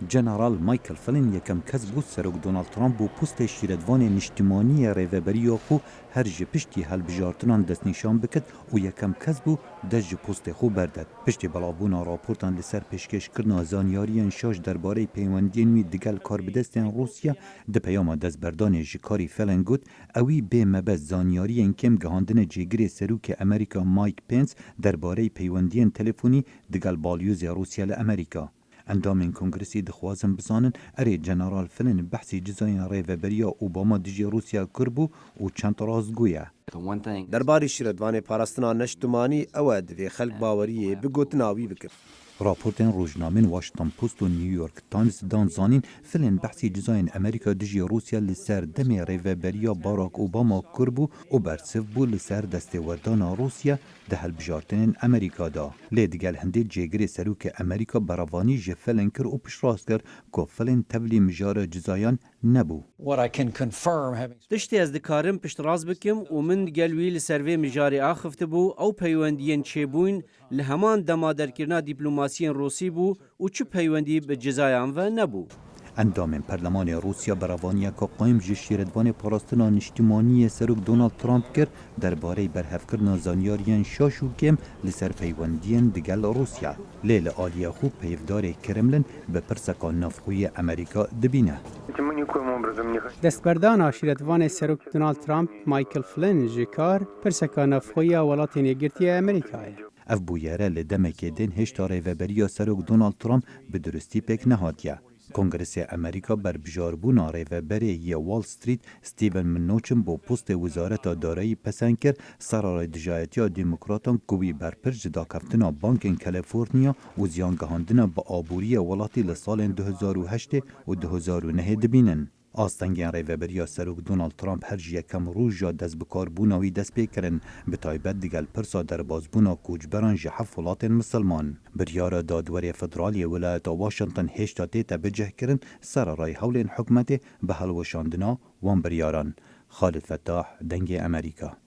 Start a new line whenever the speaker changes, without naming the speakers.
جنرال مایکل فلین یکم کس بود سروک دونالد ترامپ بو پوست شیردوان نشتیمانی ریوبری خو هر جه پشتی هلبجارتنان دست نشان بکد و یکم کس بو دست پوست خو بردد. پشتی بلابونا راپورتان لسر پیشکش کرنا زانیاریان شاش درباره پیوندین وی دگل کار بدستن روسیا ده پیاما دست بردان جکاری فلین گوت اوی به مبز زانیاریان کم گهاندن جگری سروک امریکا مایک پنس درباره پیوندین تلفونی دگل بالیوز روسیا لامریکا. اندامین کنگرسی دخوازم بزانن اری جنرال فلین بحثی جزاین ریوبریا اوباما دجی روسیا کربو و چند رازگویه.
درباره شیردوان پاراستنا نشتمانی او دوی خلق باوریه بگوتناوی بکر.
راپورتن روزنامه واشنطن پست و نیویورک تایمز دان زانین فلین بحثی جزاین امریکا دجی روسیا لسر دمی ریوبریا باراک اوباما کربو و برسف بو لسر دست وردان روسیا ده هلبجارتن امریکا دا. لیدگل هنده جگری سروک امریکا براوانی جه فلین کر و پشراست کر که فلین تبلی مجار جزایان نبو.
تشتی از دکارم پشت راز بکم و من گلوی لسروی مجاری آخفت بو او پیوندین چه بوین لهمان دمادر کرنا دیپلوماسیین روسی بو و چه پیوندی به جزایان و نبو.
اندام پرلمان روسیا براوانیا که قایم جه شیردوان پاراستنا نشتیمانی سروک دونالد ترامپ کرد درباره برهف کرنا زانیاریان شاشو کم لسر پیوندین دگل روسیا. لیل آلیا خوب پیفدار کرملن به پرسکا نفخوی امریکا دبینه.
دستبردان آشیردوان سروک دونالد ترامپ مایکل فلین جکار پرسکا نفخوی ولاتین یگرتی امریکای.
اف بویاره لدمک دین هشتا ریوبریا سروک دونالد ترامپ به درستی پک نهاتیه. کنگرس امریکا بر بجاربونا ریوبری ی وال استریت ستیون منوچن با پست وزارت دارایی پسند کرد سرارای دجایتی دموکراتان کوی بر پرج دا کفتنا بانک کالیفرنیا و زیانگهاندنا با آبوری ولاتی لسال 2008 و 2009 دبینن. آستنگین ریوبریا سروک دونالد ترامپ هر جیه کم روز جا دست بکار بوناوی دست پیکرن به تایبت دیگل پرسا در بازبونا کوچبران جحف ولات مسلمان. بریار دادوری فدرالی ولایت واشنطن هشتا تیتا بجه کرن سر رای حول حکمت به هلوشاندنا وان بریاران. خالد فتاح، دنگ امریکا.